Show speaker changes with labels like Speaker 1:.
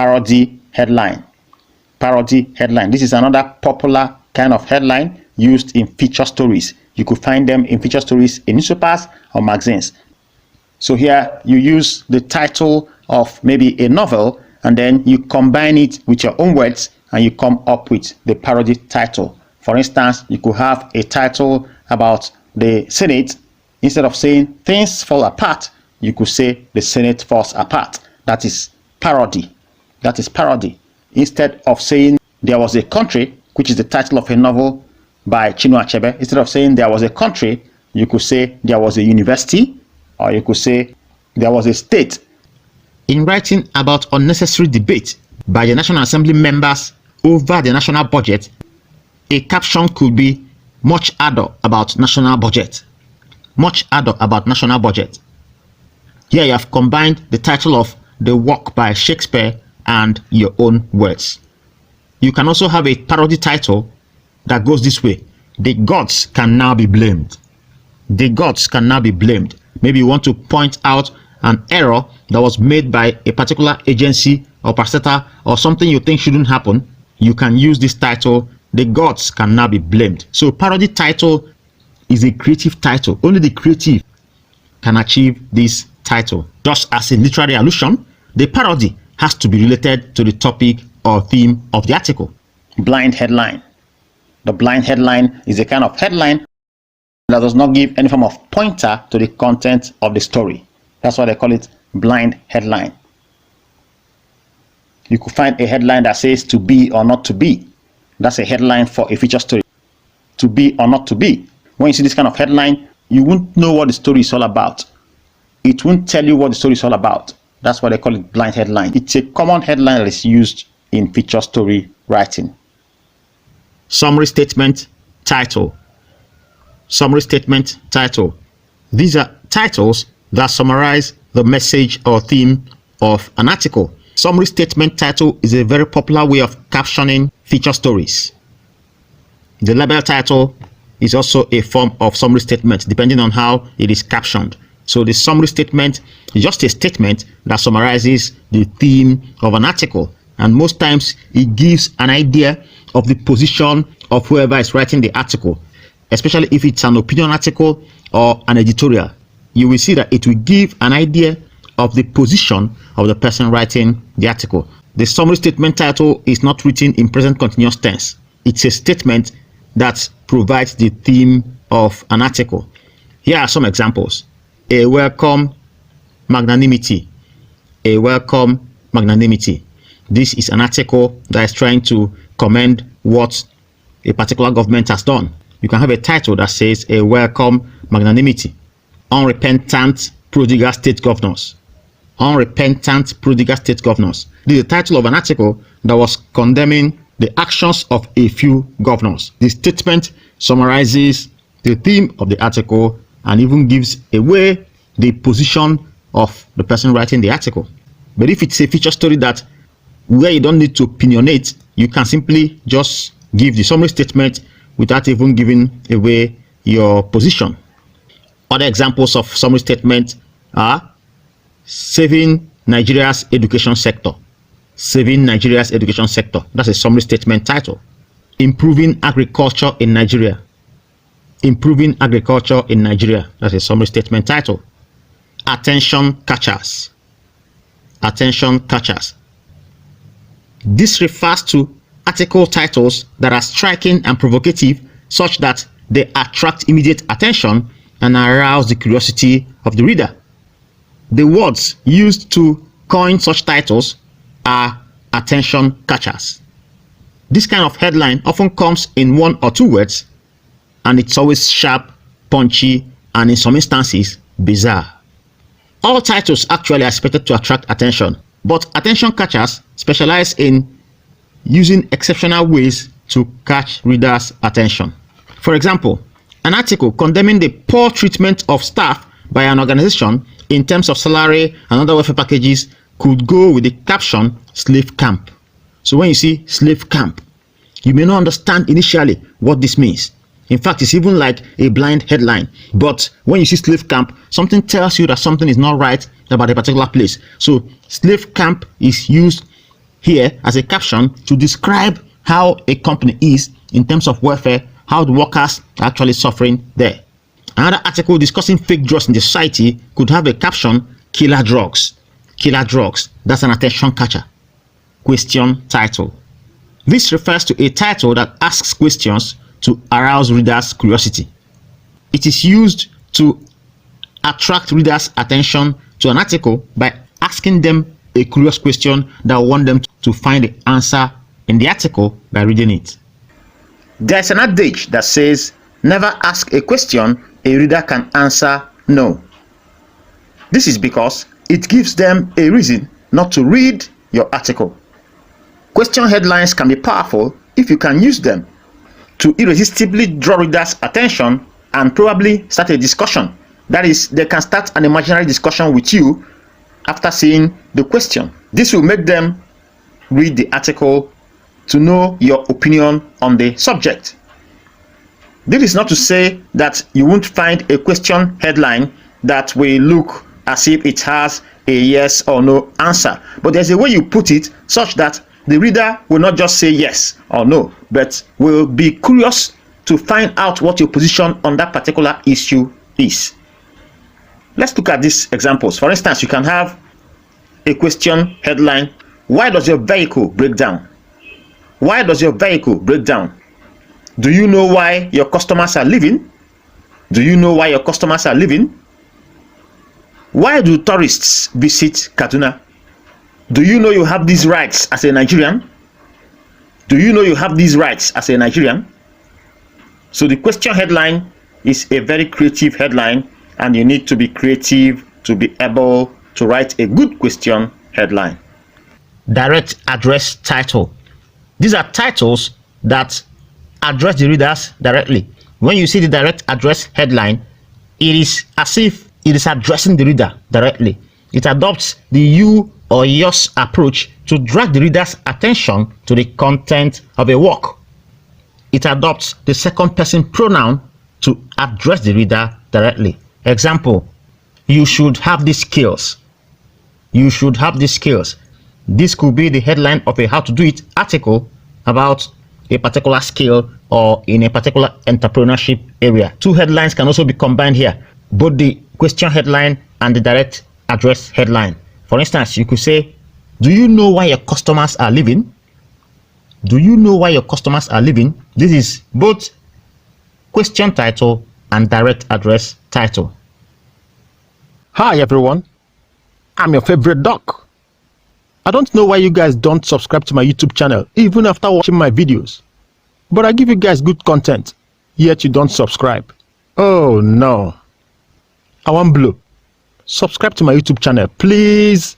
Speaker 1: parody headline. Parody headline. This is another popular kind of headline used in feature stories. You could find them in feature stories in newspapers or magazines. So here you use the title of maybe a novel and then you combine it with your own words and you come up with the parody title. For instance, you could have a title about the Senate. Instead of saying things fall apart, you could say the Senate falls apart. That is parody. That is parody. Instead of saying there was a country, which is the title of a novel by Chinua Achebe, instead of saying there was a country, you could say there was a university, or you could say there was a state. In writing about unnecessary debate by the National Assembly members over the national budget, a caption could be much ado about national budget. Much ado about national budget. Here you have combined the title of the work by Shakespeare and your own words. You can also have a parody title that goes this way: the gods can now be blamed. The gods can now be blamed. Maybe you want to point out an error that was made by a particular agency or parastatal or something you think shouldn't happen. You can use this title, the gods can now be blamed. So parody title is a creative title. Only the creative can achieve this title. Just as in literary allusion, the parody has to be related to the topic or theme of the article. Blind headline. The blind headline is a kind of headline that does not give any form of pointer to the content of the story. That's why they call it blind headline. You could find a headline that says to be or not to be. That's a headline for a feature story. To be or not to be. When you see this kind of headline, you won't know what the story is all about. It won't tell you what the story is all about. That's why they call it blind headline. It's a common headline that is used in feature story writing. Summary statement title. Summary statement title. These are titles that summarize the message or theme of an article. Summary statement title is a very popular way of captioning feature stories. The label title is also a form of summary statement depending on how it is captioned. So the summary statement is just a statement that summarizes the theme of an article, and most times it gives an idea of the position of whoever is writing the article, especially if it's an opinion article or an editorial. You will see that it will give an idea of the position of the person writing the article. The summary statement title is not written in present continuous tense. It's a statement that provides the theme of an article. Here are some examples. A welcome magnanimity. A welcome magnanimity. This is an article that is trying to commend what a particular government has done. You can have a title that says a welcome magnanimity. Unrepentant prodigal state governors. Unrepentant prodigal state governors. This is the title of an article that was condemning the actions of a few governors. The statement summarizes the theme of the article and even gives away the position of the person writing the article. But if it's a feature story that where you don't need to opinionate, you can simply just give the summary statement without even giving away your position. Other examples of summary statement are saving Nigeria's education sector. Saving Nigeria's education sector. That's a summary statement title. Improving agriculture in Nigeria. Improving agriculture in Nigeria. That's a summary statement title. Attention catchers. Attention catchers. This refers to article titles that are striking and provocative such that they attract immediate attention and arouse the curiosity of the reader. The words used to coin such titles are attention catchers. This kind of headline often comes in one or two words, and it's always sharp, punchy, and in some instances, bizarre. All titles actually are expected to attract attention, but attention catchers specialize in using exceptional ways to catch readers' attention. For example, an article condemning the poor treatment of staff by an organization in terms of salary and other welfare packages could go with the caption slave camp. So when you see slave camp, you may not understand initially what this means. In fact, it's even like a blind headline. But when you see slave camp, something tells you that something is not right about a particular place. So slave camp is used here as a caption to describe how a company is in terms of welfare, how the workers are actually suffering there. Another article discussing fake drugs in the society could have a caption, killer drugs. Killer drugs. That's an attention catcher. Question title. This refers to a title that asks questions to arouse readers' curiosity. It is used to attract readers' attention to an article by asking them a curious question that will want them to find the answer in the article by reading it. There's an adage that says, never ask a question a reader can answer no. This is because it gives them a reason not to read your article. Question headlines can be powerful if you can use them to irresistibly draw readers' attention and probably start a discussion. That is, they can start an imaginary discussion with you after seeing the question. This will make them read the article to know your opinion on the subject. This is not to say that you won't find a question headline that will look as if it has a yes or no answer, but there's a way you put it such that the reader will not just say yes or no, but will be curious to find out what your position on that particular issue is. Let's look at these examples. For instance, you can have a question headline, why does your vehicle break down? Why does your vehicle break down? Do you know why your customers are leaving? Do you know why your customers are leaving? Why do tourists visit Kaduna? Do you know you have these rights as a Nigerian? Do you know you have these rights as a Nigerian? So the question headline is a very creative headline, and you need to be creative to be able to write a good question headline. Direct address title. These are titles that address the readers directly. When you see the direct address headline, it is as if it is addressing the reader directly. It adopts the you or yours approach to drag the reader's attention to the content of a work. It adopts the second person pronoun to address the reader directly. Example, you should have these skills. You should have these skills. This could be the headline of a how to do it article about a particular skill or in a particular entrepreneurship area. Two headlines can also be combined here, both the question headline and the direct address headline. For instance, you could say, do you know why your customers are leaving? Do you know why your customers are leaving? This is both question title and direct address title. Hi everyone, I'm your favorite doc. I don't know why you guys don't subscribe to my YouTube channel even after watching my videos, but I give you guys good content, yet you don't subscribe. Oh no, I want blue. Subscribe to my YouTube channel, please.